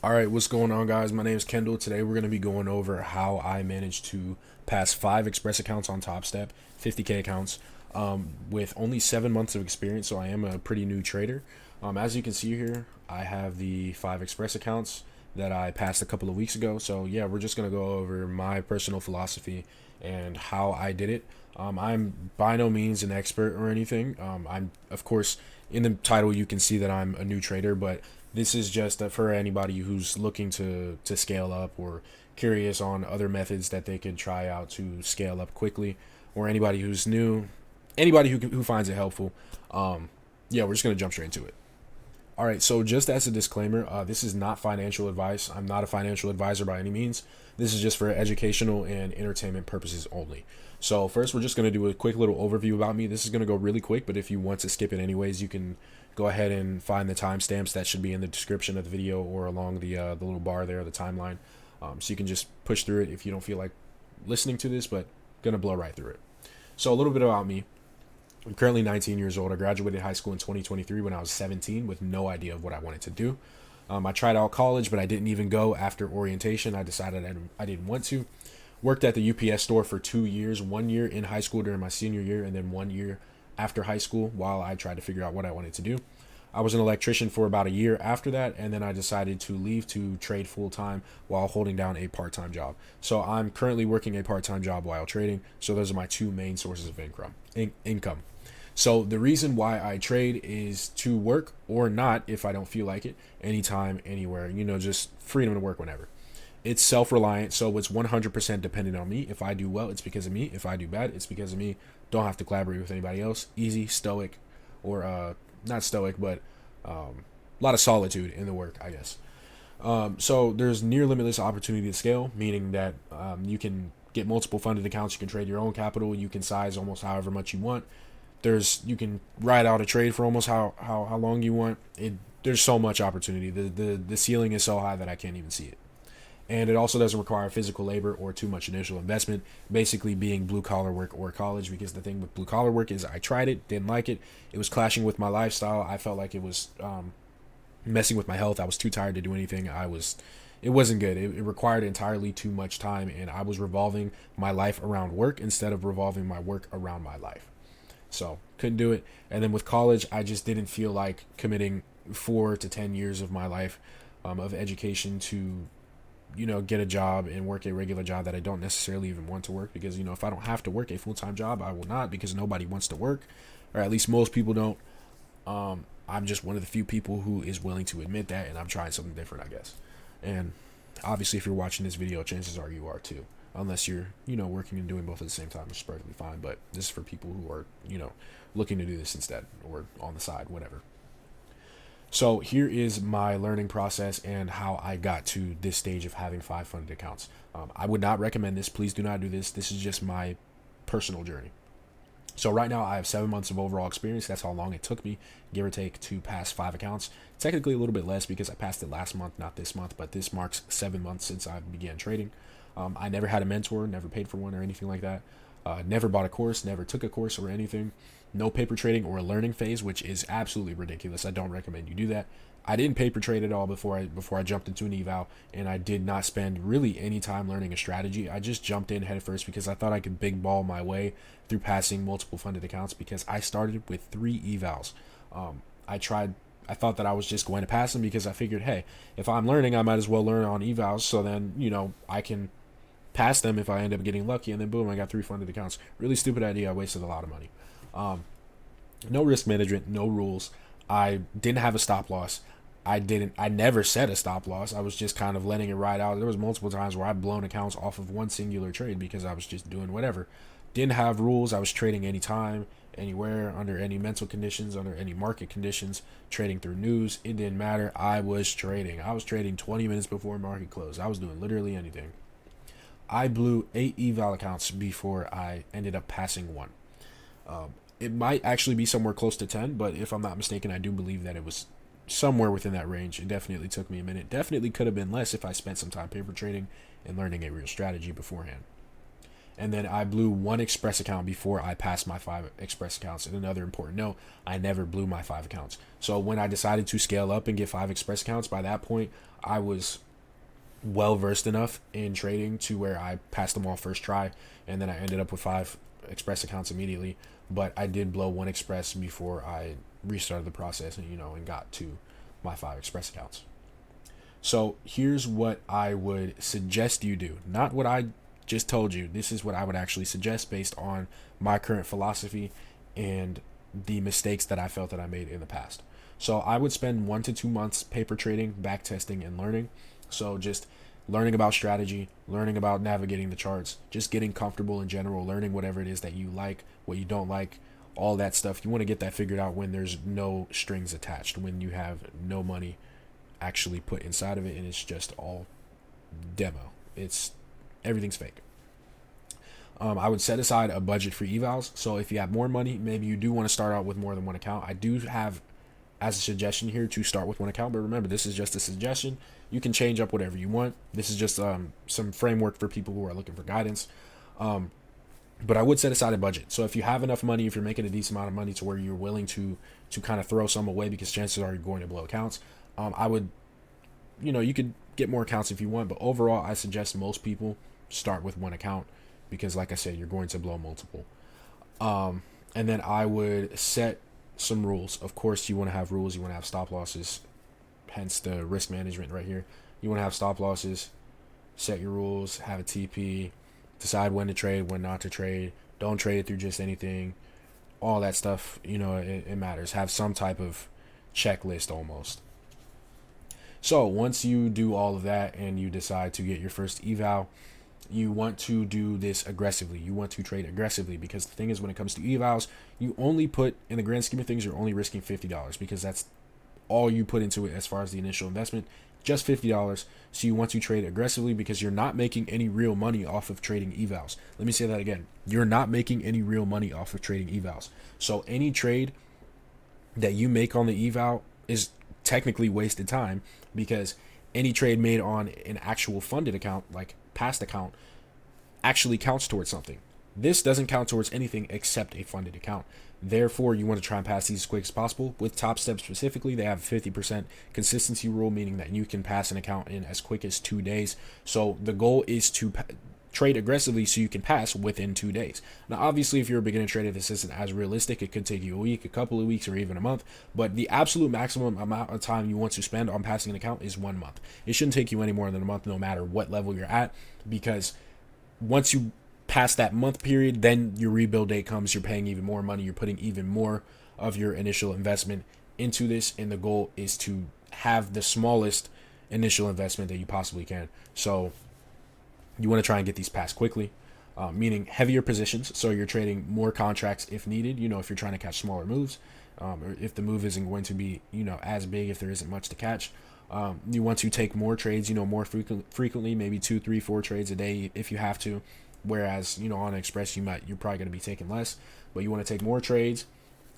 All right, what's going on, guys? My name is Kendall. Today we're going to be going over how I managed to pass 5 Express accounts on Topstep, 50K accounts, with only 7 months of experience. So I am a pretty new trader. As you can see here, I have the 5 Express accounts that I passed a couple of weeks ago. So yeah, we're just going to go over my personal philosophy and how I did it. I'm by no means an expert or anything. I'm, of course, in the title you can see that I'm a new trader, but this is just for anybody who's looking to scale up or curious on other methods that they could try out to scale up quickly, or anybody who's new, anybody who finds it helpful. Yeah, we're just gonna jump straight into it. All right, so just as a disclaimer, this is not financial advice. I'm not a financial advisor by any means. This is just for educational and entertainment purposes only. So first, we're just going to do a quick little overview about me. This is going to go really quick, but if you want to skip it anyways, you can go ahead and find the timestamps that should be in the description of the video or along the little bar there, the timeline. So you can just push through it if you don't feel like listening to this, but going to blow right through it. So a little bit about me. I'm currently 19 years old. I graduated high school in 2023 when I was 17 with no idea of what I wanted to do. I tried out college, but I didn't even go after orientation. I decided I didn't want to. Worked at the UPS store for 2 years, 1 year in high school during my senior year, and then 1 year after high school while I tried to figure out what I wanted to do. I was an electrician for about a year after that, and then I decided to leave to trade full time while holding down a part time job. So I'm currently working a part time job while trading. So those are my two main sources of income. So the reason why I trade is to work or not if I don't feel like it, anytime, anywhere, just freedom to work whenever. It's self-reliant, so it's 100% dependent on me. If I do well, it's because of me. If I do bad, it's because of me. Don't have to collaborate with anybody else. Easy, stoic, or not stoic, but a lot of solitude in the work, I guess. So there's near limitless opportunity to scale, meaning that you can get multiple funded accounts. You can trade your own capital. You can size almost however much you want. You can ride out a trade for almost how long you want. There's so much opportunity. The ceiling is so high that I can't even see it. And it also doesn't require physical labor or too much initial investment, basically being blue collar work or college, because the thing with blue collar work is I tried it, didn't like it. It was clashing with my lifestyle. I felt like it was messing with my health. I was too tired to do anything. It wasn't good. It required entirely too much time, and I was revolving my life around work instead of revolving my work around my life. So couldn't do it. And then with college, I just didn't feel like committing 4 to 10 years of my life of education to get a job and work a regular job that I don't necessarily even want to work, because if I don't have to work a full-time job, I will not, because nobody wants to work, or at least most people don't. I'm just one of the few people who is willing to admit that, and I'm trying something different, I guess. And obviously, if you're watching this video, chances are you are too, unless you're working and doing both at the same time, which is perfectly fine. But this is for people who are looking to do this instead, or on the side, whatever. So here is my learning process and how I got to this stage of having 5 funded accounts. I would not recommend this. Please do not do this. This is just my personal journey. So right now I have 7 months of overall experience. That's how long it took me, give or take, to pass 5 accounts. Technically a little bit less because I passed it last month, not this month, but this marks 7 months since I began trading. I never had a mentor, never paid for one or anything like that. Never bought a course, never took a course or anything. No paper trading or a learning phase, which is absolutely ridiculous. I don't recommend you do that. I didn't paper trade at all before I jumped into an eval, and I did not spend really any time learning a strategy. I just jumped in head first because I thought I could big ball my way through passing multiple funded accounts, because I started with 3 evals. I thought that I was just going to pass them because I figured, hey, if I'm learning, I might as well learn on evals, so then I can pass them if I end up getting lucky, and then boom, I got 3 funded accounts. Really stupid idea. I wasted a lot of money. No risk management, no rules. I didn't have a stop loss. I never set a stop loss. I was just kind of letting it ride out. There was multiple times where I'd blown accounts off of one singular trade because I was just doing whatever. Didn't have rules. I was trading anytime, anywhere, under any mental conditions, under any market conditions, trading through news. It didn't matter. I was trading. I was trading 20 minutes before market close. I was doing literally anything. I blew 8 eval accounts before I ended up passing one. It might actually be somewhere close to 10, but if I'm not mistaken, I do believe that it was somewhere within that range. It definitely took me a minute. Definitely could have been less if I spent some time paper trading and learning a real strategy beforehand. And then I blew one Express account before I passed my 5 Express accounts. And another important note, I never blew my 5 accounts. So when I decided to scale up and get 5 Express accounts, by that point, I was well versed enough in trading to where I passed them all first try, and then I ended up with 5 Express accounts immediately. But I did blow one Express before I restarted the process and and got to my 5 Express accounts. So here's what I would suggest you do. Not what I just told you. This is what I would actually suggest based on my current philosophy and the mistakes that I felt that I made in the past. So I would spend 1 to 2 months paper trading, back testing, and learning. So just learning about strategy, learning about navigating the charts, just getting comfortable in general, learning whatever it is that you like, what you don't like, all that stuff. You want to get that figured out when there's no strings attached, when you have no money actually put inside of it and it's just all demo. Everything's fake. I would set aside a budget for evals. So if you have more money, maybe you do want to start out with more than one account. I do have as a suggestion here to start with one account, but remember, this is just a suggestion. You can change up whatever you want. This is just some framework for people who are looking for guidance. But I would set aside a budget. So if you have enough money, if you're making a decent amount of money to where you're willing to kind of throw some away because chances are you're going to blow accounts, I would, you could get more accounts if you want, but overall, I suggest most people start with one account because, like I said, you're going to blow multiple. And then I would set some rules. Of course, you want to have rules. You want to have stop losses, hence the risk management right here. You want to have stop losses, set your rules, have a TP, decide when to trade, when not to trade. Don't trade through just anything. All that stuff, it matters. Have some type of checklist almost. So once you do all of that and you decide to get your first eval, you want to do this aggressively. You want to trade aggressively because the thing is, when it comes to evals, you only put, in the grand scheme of things, you're only risking $50 because that's all you put into it as far as the initial investment, just $50. So you want to trade aggressively because you're not making any real money off of trading evals. Let me say that again. You're not making any real money off of trading evals. So any trade that you make on the eval is technically wasted time because any trade made on an actual funded account, like past account, actually counts towards something. This doesn't count towards anything except a funded account. Therefore, you want to try and pass these as quick as possible. With Topstep specifically, they have a 50% consistency rule, meaning that you can pass an account in as quick as 2 days. So the goal is to trade aggressively so you can pass within 2 days. Now, obviously, if you're a beginner trader, this isn't as realistic. It could take you a week, a couple of weeks, or even a month. But the absolute maximum amount of time you want to spend on passing an account is 1 month. It shouldn't take you any more than a month, no matter what level you're at, because once you pass that month period, then your rebuild date comes. You're paying even more money. You're putting even more of your initial investment into this, and the goal is to have the smallest initial investment that you possibly can. So you want to try and get these passed quickly, meaning heavier positions. So you're trading more contracts if needed, if you're trying to catch smaller moves, or if the move isn't going to be, as big, if there isn't much to catch. You want to take more trades, more frequently, maybe 2, 3, 4 trades a day if you have to. Whereas, on Express, you're probably going to be taking less, but you want to take more trades.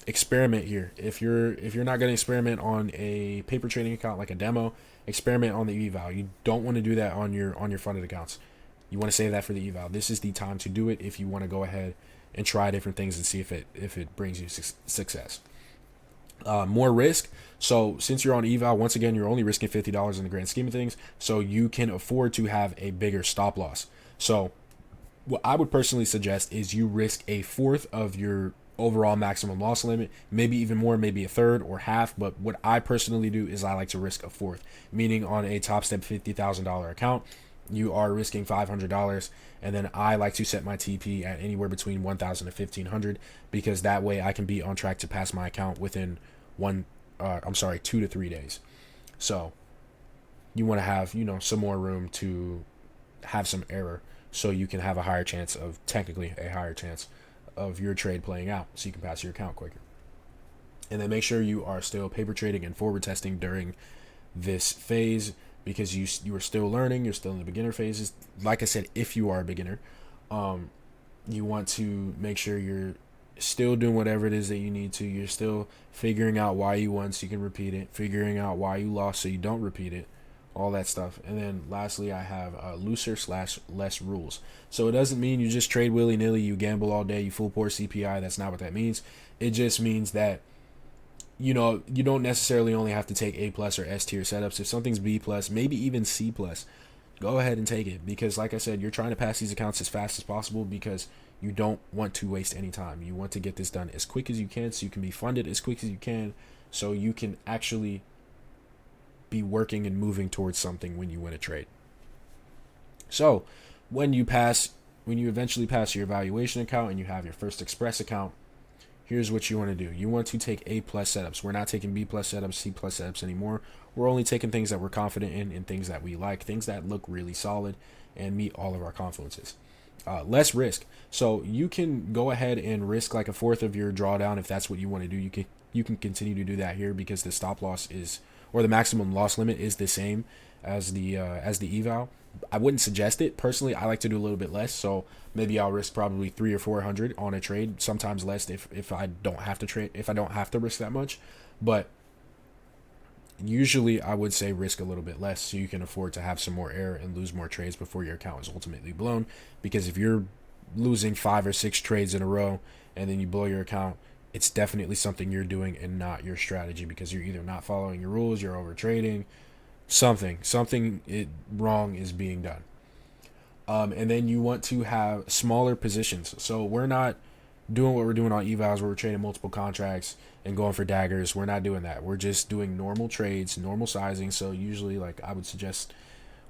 Experiment here. If you're not going to experiment on a paper trading account like a demo, experiment on the eval. You don't want to do that on your funded accounts. You want to save that for the eval. This is the time to do it if you want to go ahead and try different things and see if it brings you success. More risk. So since you're on eval, once again, you're only risking $50 in the grand scheme of things, so you can afford to have a bigger stop loss. So what I would personally suggest is you risk a fourth of your overall maximum loss limit, maybe even more, maybe a third or half. But what I personally do is I like to risk a fourth, meaning on a Topstep $50,000 account, you are risking $500, and then I like to set my TP at anywhere between $1,000 to $1,500 because that way I can be on track to pass my account within 2 to 3 days. So you want to have some more room to have some error, so you can have a higher chance of your trade playing out, so you can pass your account quicker. And then make sure you are still paper trading and forward testing during this phase, because you are still learning. You're still in the beginner phases. Like I said, if you are a beginner, you want to make sure you're still doing whatever it is that you need to. You're still figuring out why you won so you can repeat it, figuring out why you lost so you don't repeat it, all that stuff. And then lastly, I have looser slash less rules. So it doesn't mean you just trade willy nilly, you gamble all day, you full port CPI. That's not what that means. It just means that you don't necessarily only have to take A plus or S tier setups. If something's B plus, maybe even C plus, go ahead and take it, because like I said, you're trying to pass these accounts as fast as possible because you don't want to waste any time. You want to get this done as quick as you can so you can be funded as quick as you can, so you can actually be working and moving towards something when you win a trade. So when you eventually pass your evaluation account and you have your first express account, here's what you want to do. You want to take A plus setups. We're not taking B plus setups, C plus setups anymore. We're only taking things that we're confident in and things that we like, things that look really solid and meet all of our confluences. Less risk. So you can go ahead and risk like a fourth of your drawdown if that's what you want to do. You can continue to do that here because the stop loss is, or the maximum loss limit is the same as the eval. I wouldn't suggest it personally. I like to do a little bit less, so maybe I'll risk probably 300 or 400 on a trade. Sometimes less if I don't have to trade, if I don't have to risk that much. But usually I would say risk a little bit less so you can afford to have some more error and lose more trades before your account is ultimately blown. Because if you're losing 5 or 6 trades in a row and then you blow your account, it's definitely something you're doing and not your strategy, because you're either not following your rules, you're over trading, something wrong is being done. And then you want to have smaller positions. So we're not doing what we're doing on evals where we're trading multiple contracts and going for daggers. We're not doing that. We're just doing normal trades, normal sizing. So usually, like, I would suggest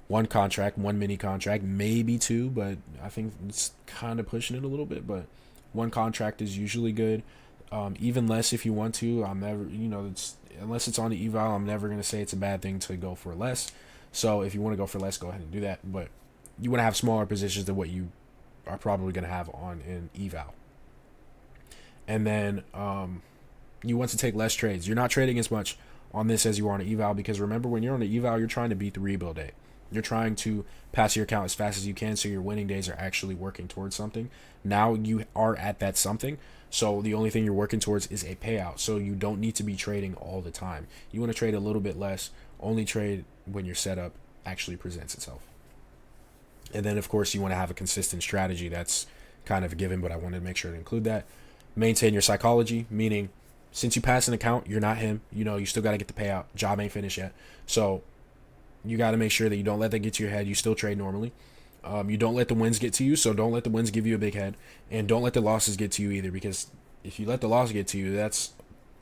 1 contract, 1 mini contract, maybe 2, but I think it's kind of pushing it a little bit. But 1 contract is usually good. Even less if you want to. I'm never, unless it's on the eval, I'm never going to say it's a bad thing to go for less. So if you want to go for less, go ahead and do that. But you want to have smaller positions than what you are probably going to have on an eval. And then you want to take less trades. You're not trading as much on this as you are on an eval, because remember, when you're on an eval, you're trying to beat the rebuild day. You're trying to pass your account as fast as you can so your winning days are actually working towards something. Now you are at that something. So the only thing you're working towards is a payout. So you don't need to be trading all the time. You want to trade a little bit less. Only trade when your setup actually presents itself. And then, of course, you want to have a consistent strategy. That's kind of a given, but I wanted to make sure to include that. Maintain your psychology, meaning since you pass an account, you're not him. You still got to get the payout. Job ain't finished yet. So you got to make sure that you don't let that get to your head. You still trade normally. You don't let the wins get to you, so don't let the wins give you a big head. And don't let the losses get to you either, because if you let the loss get to you, that's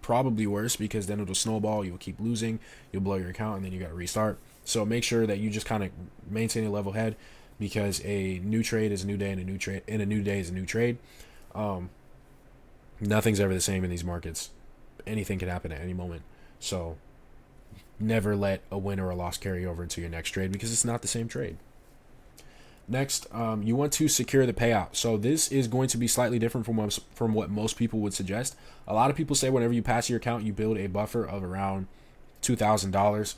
probably worse, because then it'll snowball. You'll keep losing. You'll blow your account, and then you got to restart. So make sure that you just kind of maintain a level head, because a new trade is a new day, and a new day is a new trade. Nothing's ever the same in these markets. Anything can happen at any moment. So never let a win or a loss carry over into your next trade, because it's not the same trade. Next, you want to secure the payout. So this is going to be slightly different from what most people would suggest. A lot of people say whenever you pass your account, you build a buffer of around $2,000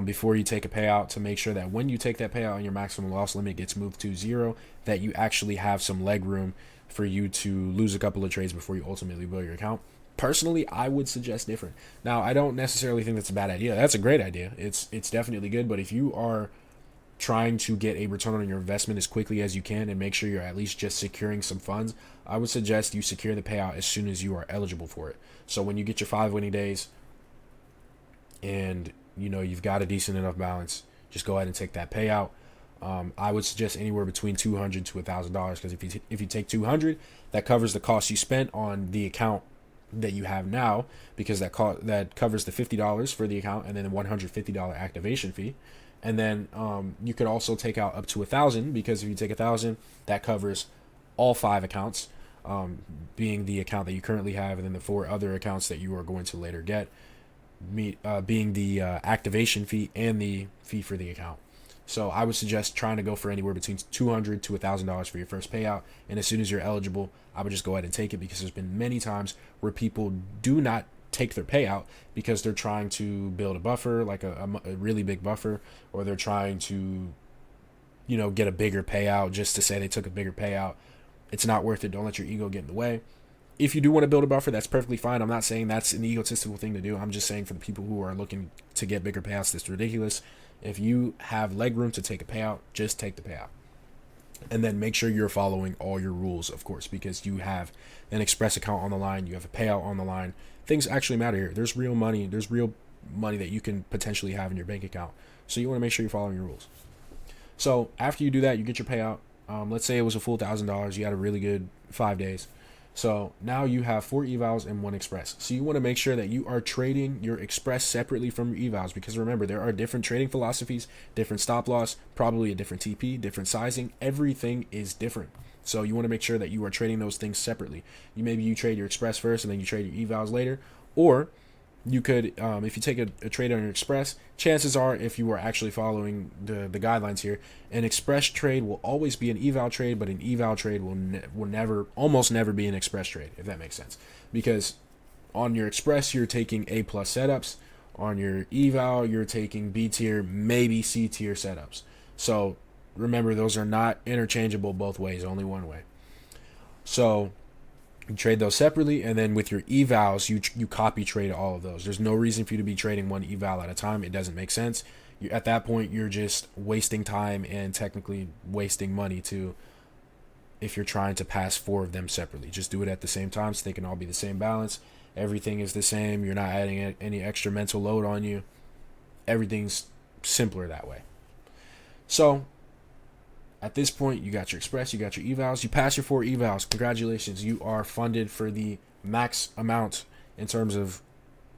before you take a payout, to make sure that when you take that payout and your maximum loss limit gets moved to 0, that you actually have some leg room for you to lose a couple of trades before you ultimately build your account. Personally, I would suggest different. Now, I don't necessarily think that's a bad idea. That's a great idea. It's definitely good, but if you are trying to get a return on your investment as quickly as you can and make sure you're at least just securing some funds, I would suggest you secure the payout as soon as you are eligible for it. So when you get your 5 winning days and you've got a decent enough balance, just go ahead and take that payout. I would suggest anywhere between $200 to $1,000, because if you take $200, that covers the cost you spent on the account that you have now, because that covers the $50 for the account and then the $150 activation fee. And then you could also take out up to $1,000, because if you take $1,000, that covers all 5 accounts, being the account that you currently have, and then the 4 other accounts that you are going to later get, being the activation fee and the fee for the account. So I would suggest trying to go for anywhere between $200 to $1,000 for your first payout. And as soon as you're eligible, I would just go ahead and take it, because there's been many times where people do not take their payout because they're trying to build a buffer, like a really big buffer, or they're trying to get a bigger payout just to say they took a bigger payout. It's not worth it. Don't let your ego get in the way. If you do want to build a buffer, that's perfectly fine. I'm not saying that's an egotistical thing to do. I'm just saying for the people who are looking to get bigger payouts, that's ridiculous. If you have leg room to take a payout, just take the payout. And then make sure you're following all your rules, of course, because you have an express account on the line, you have a payout on the line. Things actually matter here. There's real money. There's real money that you can potentially have in your bank account. So you want to make sure you're following your rules. So after you do that, you get your payout. Let's say it was a full $1,000. You had a really good 5 days. So now you have 4 evals and 1 express. So you want to make sure that you are trading your express separately from your evals, because remember, there are different trading philosophies, different stop loss, probably a different TP, different sizing. Everything is different. So you want to make sure that you are trading those things separately. Maybe you trade your express first and then you trade your evals later. Or you could, if you take a trade on your express, chances are, if you are actually following the guidelines here, an express trade will always be an eval trade, but an eval trade will never, almost never be an express trade, if that makes sense. Because on your express, you're taking A+ setups. On your eval, you're taking B tier, maybe C tier setups. So remember, those are not interchangeable both ways, only one way. So you trade those separately, and then with your evals, you copy trade all of those. There's no reason for you to be trading one eval at a time. It doesn't make sense. At that point, you're just wasting time and technically wasting money too, if you're trying to pass 4 of them separately. Just do it at the same time so they can all be the same balance. Everything is the same. You're not adding any extra mental load on you. Everything's simpler that way. So at this point, you got your express, you got your evals, you pass your 4 evals. Congratulations, you are funded for the max amount in terms of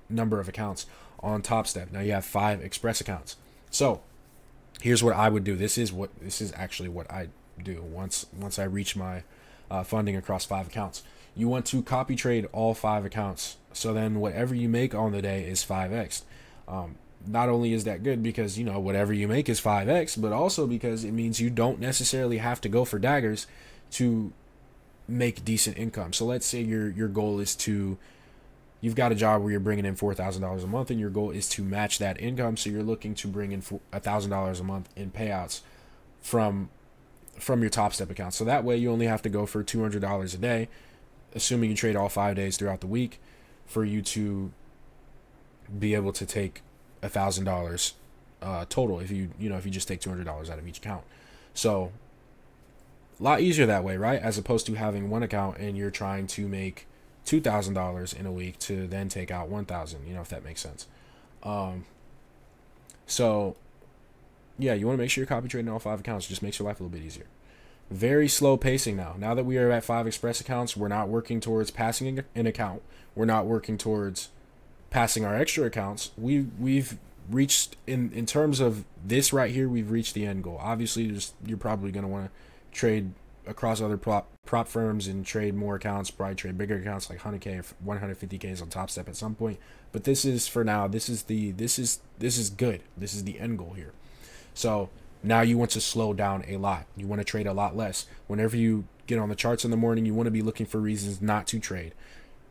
number of accounts on Topstep. Now you have 5 express accounts. So here's what I would do. This is actually what I do once I reach my funding across 5 accounts. You want to copy trade all 5 accounts. So then whatever you make on the day is 5x. Not only is that good because, whatever you make is 5x, but also because it means you don't necessarily have to go for daggers to make decent income. So let's say your goal is you've got a job where you're bringing in $4,000 a month, and your goal is to match that income. So you're looking to bring in $1,000 a month in payouts from your Topstep account. So that way you only have to go for $200 a day, assuming you trade all 5 days throughout the week, for you to be able to take $1,000 total if you just take $200 out of each account. So a lot easier that way, right? As opposed to having one account and you're trying to make $2,000 in a week to then take out $1,000, if that makes sense. So yeah, you want to make sure you're copy trading all 5 accounts. It just makes your life a little bit easier. Very slow pacing now. Now that we are at 5 express accounts, we're not working towards passing an account. We're not working towards passing our extra accounts. We've reached, in terms of this right here, we've reached the end goal. Obviously, you're probably going to want to trade across other prop firms and trade more accounts, probably trade bigger accounts like 100K or 150Ks on Topstep at some point. But this is, for now, this is good. This is the end goal here. So now you want to slow down a lot. You want to trade a lot less. Whenever you get on the charts in the morning, you want to be looking for reasons not to trade.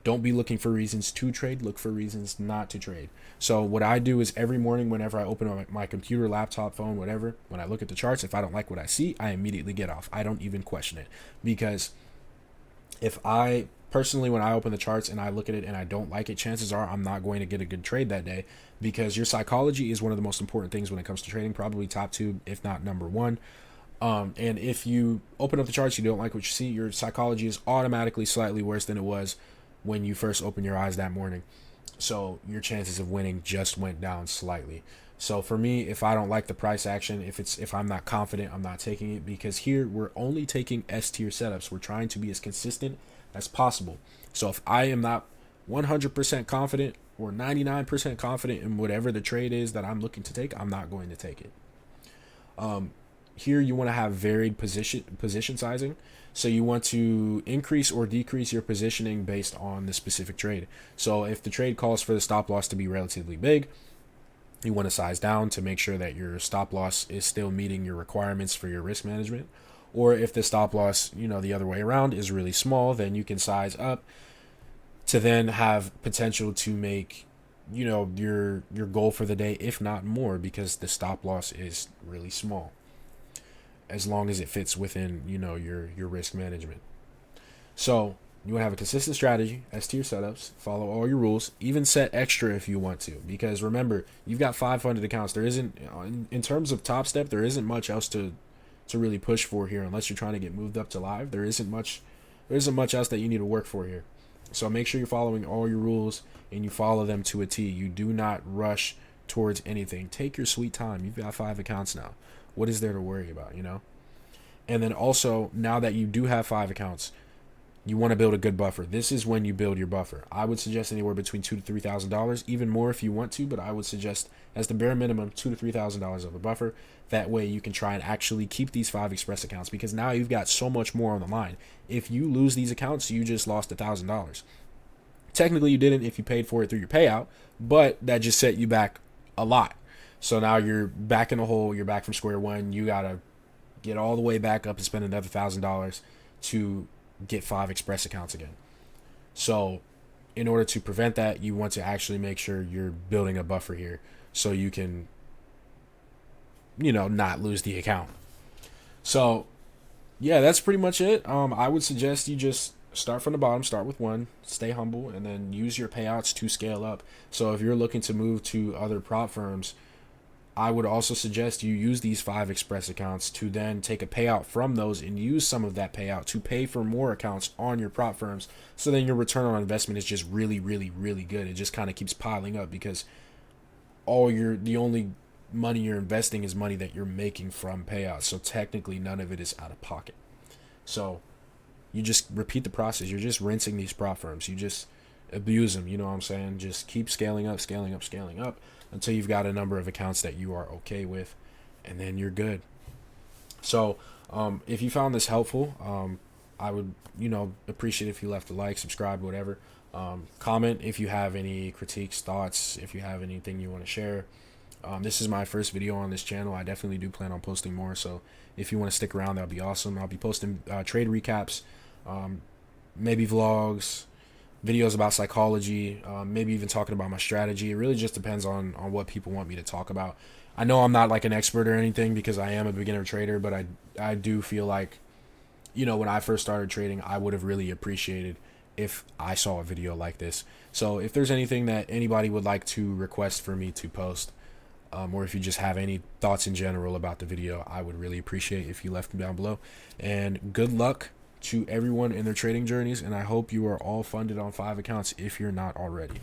Don't be looking for reasons to trade. Look for reasons not to trade. So what I do is every morning, whenever I open my computer, laptop, phone, whatever, when I look at the charts, if I don't like what I see, I immediately get off. I don't even question it. Because when I open the charts and I look at it and I don't like it, chances are I'm not going to get a good trade that day, because your psychology is one of the most important things when it comes to trading, probably top 2, if not number 1. And if you open up the charts, you don't like what you see, your psychology is automatically slightly worse than it was when you first opened your eyes that morning. So your chances of winning just went down slightly. So for me, if I don't like the price action, if I'm not confident, I'm not taking it, because here we're only taking S tier setups. We're trying to be as consistent as possible. So if I am not 100% confident or 99% confident in whatever the trade is that I'm looking to take, I'm not going to take it. Here you want to have varied position sizing. So you want to increase or decrease your positioning based on the specific trade. So if the trade calls for the stop loss to be relatively big, you want to size down to make sure that your stop loss is still meeting your requirements for your risk management. Or if the stop loss, the other way around, is really small, then you can size up to then have potential to make, your goal for the day, if not more, because the stop loss is really small, as long as it fits within, your risk management. So You want to have a consistent strategy as to your setups, follow all your rules, even set extra if you want to. Because remember, you've got 500 accounts. There isn't, in terms of Topstep, there isn't much else to really push for here unless you're trying to get moved up to live. There isn't much else that you need to work for here. So make sure you're following all your rules and you follow them to a T. You do not rush towards anything. Take your sweet time. You've got 5 accounts now. What is there to worry about, you know? And then also, now that you do have 5 accounts, you want to build a good buffer. This is when you build your buffer. I would suggest anywhere between $2,000 to $3,000, even more if you want to, but I would suggest as the bare minimum $2,000 to $3,000 of a buffer. That way you can try and actually keep these 5 Express accounts, because now you've got so much more on the line. If you lose these accounts, you just lost $1,000. Technically you didn't if you paid for it through your payout, but that just set you back a lot. So now you're back in the hole. You're back from square one. You gotta get all the way back up and spend another $1,000 to get 5 Express accounts again. So in order to prevent that, you want to actually make sure you're building a buffer here so you can, not lose the account. So yeah, that's pretty much it. I would suggest you just start from the bottom, start with 1, stay humble, and then use your payouts to scale up. So if you're looking to move to other prop firms, I would also suggest you use these 5 Express accounts to then take a payout from those and use some of that payout to pay for more accounts on your prop firms. So then your return on investment is just really, really, really good. It just kind of keeps piling up because the only money you're investing is money that you're making from payouts. So technically none of it is out of pocket. So you just repeat the process. You're just rinsing these prop firms. You just abuse them. You know what I'm saying? Just keep scaling up, scaling up, scaling up until you've got a number of accounts that you are okay with, and then you're good. So if you found this helpful, I would appreciate if you left a like, subscribe, whatever. Comment if you have any critiques, thoughts, if you have anything you want to share. This is my first video on this channel. I definitely do plan on posting more, so if you want to stick around, that would be awesome. I'll be posting trade recaps, maybe vlogs, videos about psychology, maybe even talking about my strategy. It really just depends on what people want me to talk about. I know I'm not like an expert or anything because I am a beginner trader, but I do feel like, when I first started trading, I would have really appreciated if I saw a video like this. So if there's anything that anybody would like to request for me to post, or if you just have any thoughts in general about the video, I would really appreciate if you left them down below. And good luck to everyone in their trading journeys, and I hope you are all funded on 5 accounts if you're not already.